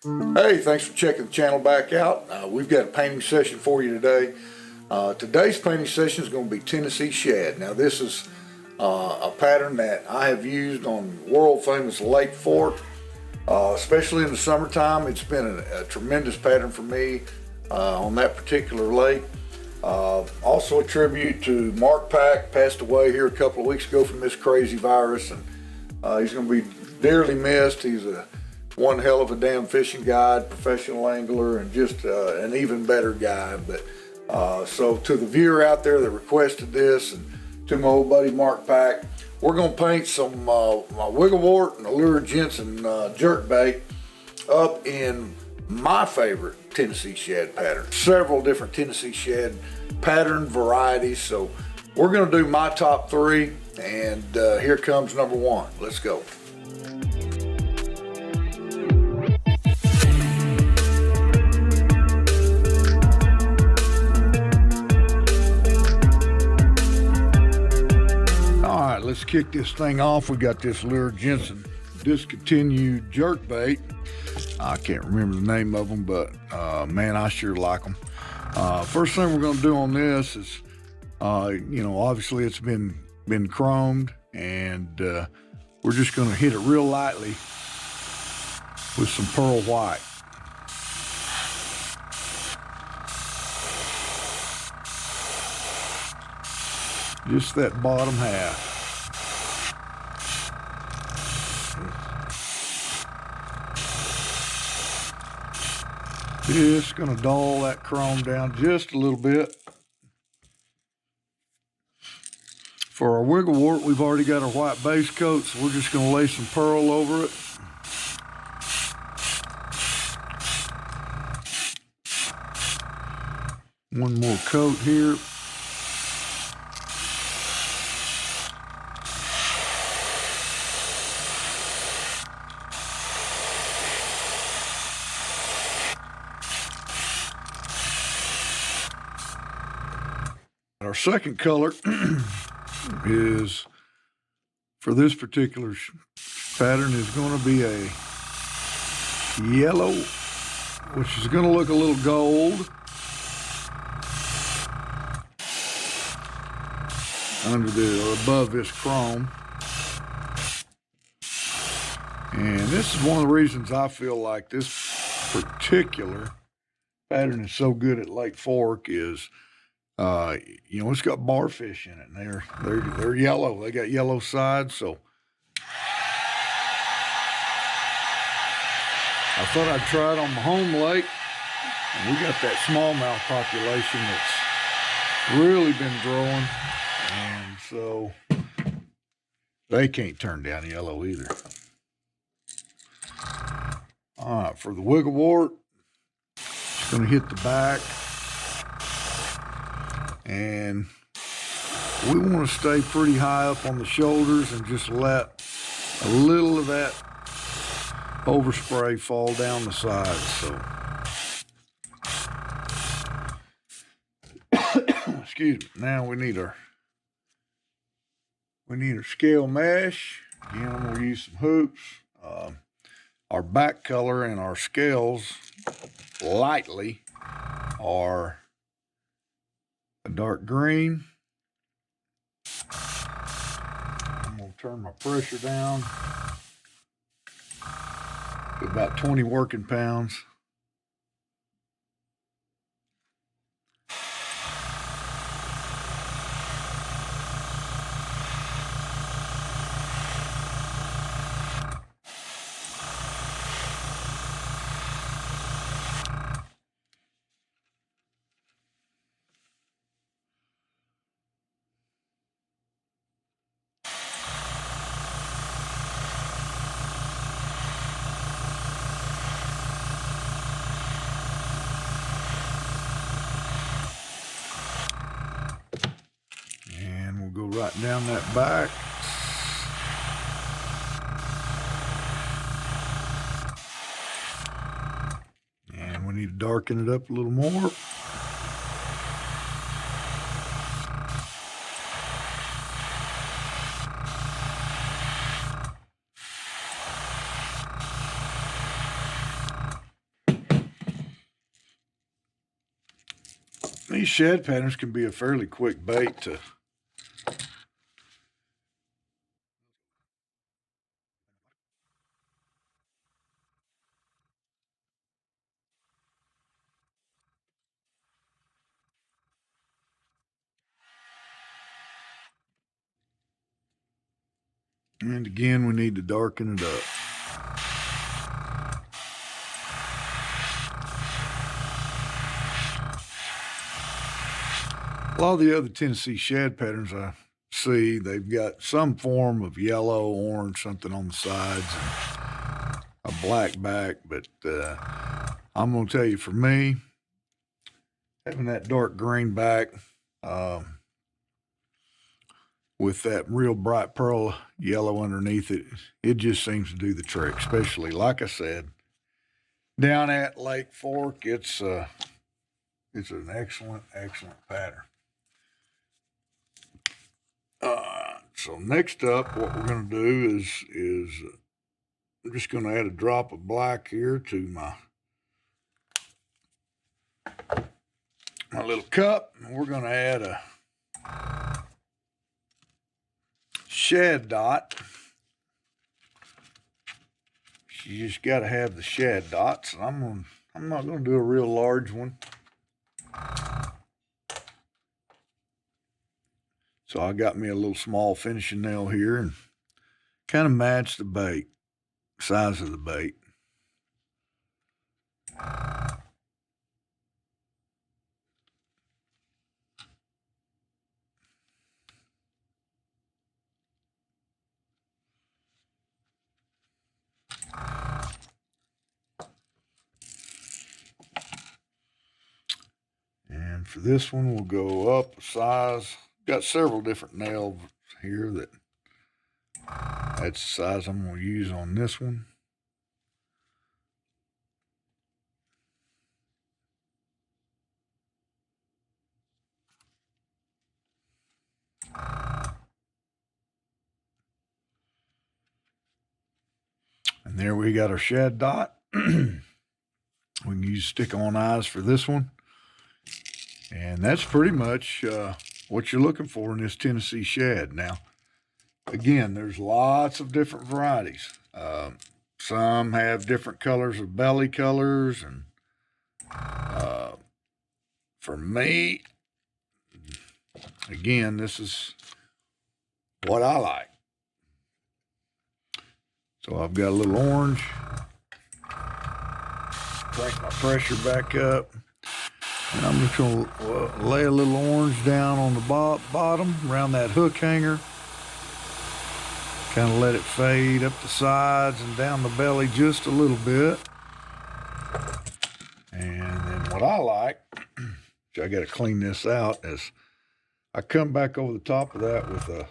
Hey, thanks for checking the channel back out. We've got a painting session for you today. Today's painting session is going to be Tennessee Shad. Now this is a pattern that I have used on world famous Lake Fork, especially in the summertime. It's been a tremendous pattern for me on that particular lake. Also a tribute to Mark Pack, passed away here a couple of weeks ago from this crazy virus, and he's going to be dearly missed. He's one hell of a damn fishing guide, professional angler, and just an even better guy. But so to the viewer out there that requested this, and to my old buddy Mark Pack, we're going to paint some wigglewort and allure Jensen jerkbait up in my favorite Tennessee Shad pattern. Several different Tennessee Shad pattern varieties. So we're going to do my top three, and here comes number one. Let's go. Let's kick this thing off. We got this Lure Jensen discontinued jerkbait. I can't remember the name of them, but man, I sure like them. First thing we're going to do on this is, obviously it's been chromed, and we're just going to hit it real lightly with some pearl white. Just that bottom half. Just gonna dull that chrome down just a little bit. For our wigglewort, we've already got our white base coat, so we're just gonna lay some pearl over it. One more coat here. Our second color is, for this particular pattern, is going to be a yellow, which is going to look a little gold under the, or above this chrome. And this is one of the reasons I feel like this particular pattern is so good at Lake Fork is, it's got barfish in it, and they're yellow. They got yellow sides, so I thought I'd try it on my home lake. And we got that smallmouth population that's really been growing, and so they can't turn down yellow either. All right, for the wigglewort, just going to hit the back. And we want to stay pretty high up on the shoulders and just let a little of that overspray fall down the sides. So, excuse me. Now we need our scale mesh. Again, I'm going to use some hoops. Our back color and our scales lightly are a dark green. I'm going to turn my pressure down to about 20 working pounds. Go right down that back. And we need to darken it up a little more. These shad patterns can be a fairly quick bait to and again, we need to darken it up. A lot of the other Tennessee shad patterns I see, they've got some form of yellow, orange, something on the sides, and a black back. But I'm going to tell you, for me, having that dark green back with that real bright pearl yellow underneath it, it just seems to do the trick. Especially, like I said, down at Lake Fork, it's an excellent pattern. So next up, what we're going to do is I'm just going to add a drop of black here to my little cup. And we're going to add a shad dot. You just got to have the shad dots. I'm not going to do a real large one. So I got me a little small finishing nail here and kind of match the bait, size of the bait. And for this one, we'll go up a size. Got several different nails here that's the size I'm going to use on this one. And there we got our shad dot. We can use stick-on eyes for this one. And that's pretty much what you're looking for in this Tennessee shad. Now, again, there's lots of different varieties. Some have different colors of belly colors. And for me, again, this is what I like. So I've got a little orange. Crank my pressure back up. And I'm just going to lay a little orange down on the bottom around that hook hanger. Kind of let it fade up the sides and down the belly just a little bit. And then what I like, which I got to clean this out, is I come back over the top of that with a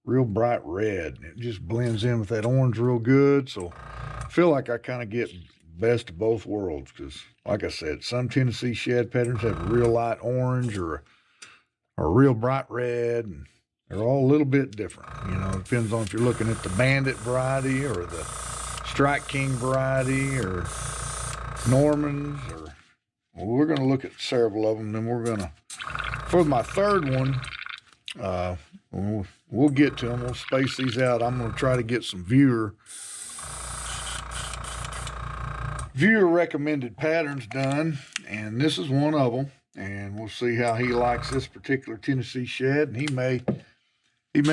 real bright red. It just blends in with that orange real good. So I feel like I kind of get best of both worlds, because like I said, some Tennessee shad patterns have a real light orange or a real bright red, and they're all a little bit different. You know, it depends on if you're looking at the Bandit variety or the Strike King variety or Normans, or well, we're going to look at several of them. Then we're going to, for my third one, we'll get to them. We'll space these out. I'm going to try to get some viewer recommended patterns done, and this is one of them. And we'll see how he likes this particular Tennessee shad, and he may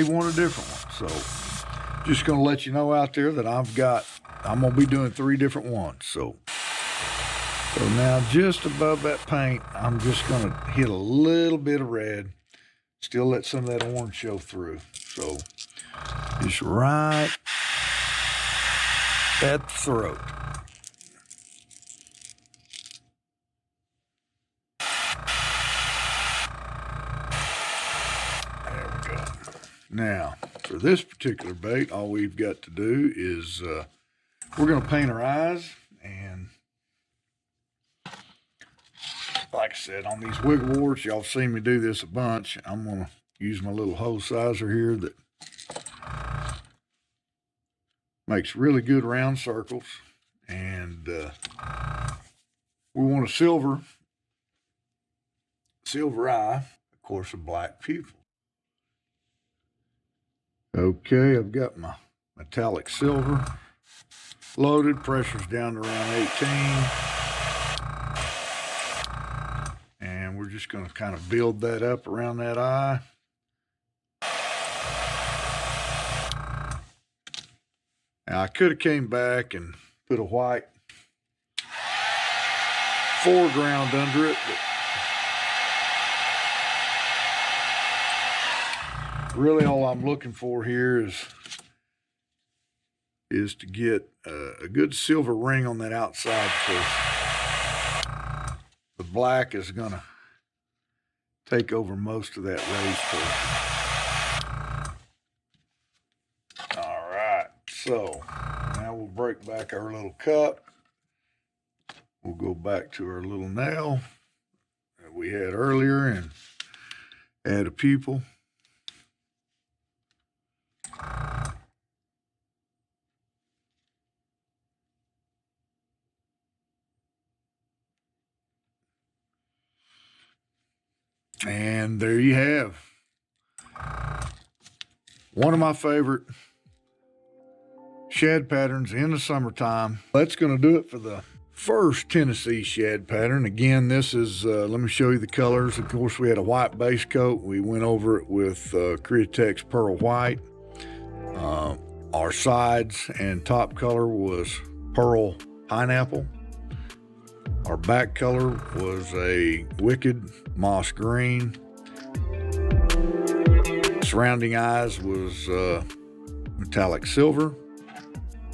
want a different one. So just going to let you know out there that I'm going to be doing 3 different ones. So now just above that paint, I'm just going to hit a little bit of red, still let some of that orange show through. So just right at the throat. Now, for this particular bait, all we've got to do is we're going to paint our eyes. And like I said, on these wiggle warts, y'all have seen me do this a bunch. I'm going to use my little hole sizer here that makes really good round circles. And we want a silver silver eye, of course, a black pupil. Okay, I've got my metallic silver loaded. Pressure's down to around 18. And we're just going to kind of build that up around that eye. Now, I could have came back and put a white foreground under it, but really all I'm looking for here is to get a good silver ring on that outside, because the black is going to take over most of that raised portion. All right, so now we'll break back our little cup. We'll go back to our little nail that we had earlier and add a pupil. And there you have one of my favorite shad patterns in the summertime. That's going to do it for the first Tennessee shad pattern. Again, this is, let me show you the colors. Of course, we had a white base coat. We went over it with Createx Pearl White. Our sides and top color was Pearl Pineapple. Our back color was a Wicked Moss Green. Surrounding eyes was metallic silver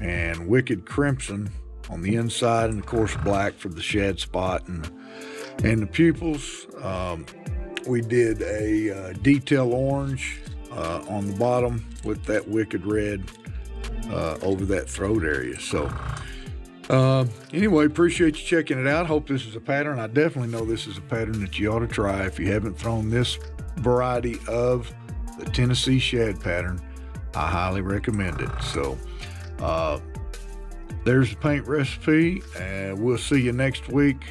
and Wicked Crimson on the inside, and of course black for the shad spot and the pupils. We did a detail orange on the bottom with that Wicked red over that throat area. So anyway, appreciate you checking it out. Hope this is a pattern. I definitely know this is a pattern that you ought to try if you haven't thrown this variety of the Tennessee shad pattern. I highly recommend it. So there's the paint recipe, and we'll see you next week.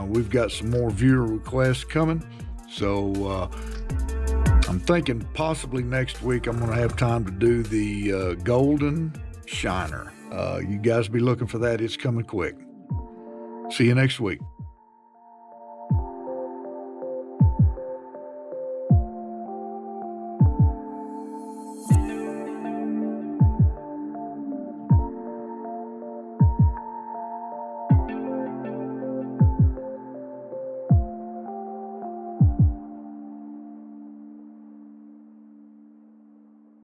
We've got some more viewer requests coming, so I'm thinking possibly next week I'm going to have time to do the golden shiner. You guys be looking for that. It's coming quick. See you next week.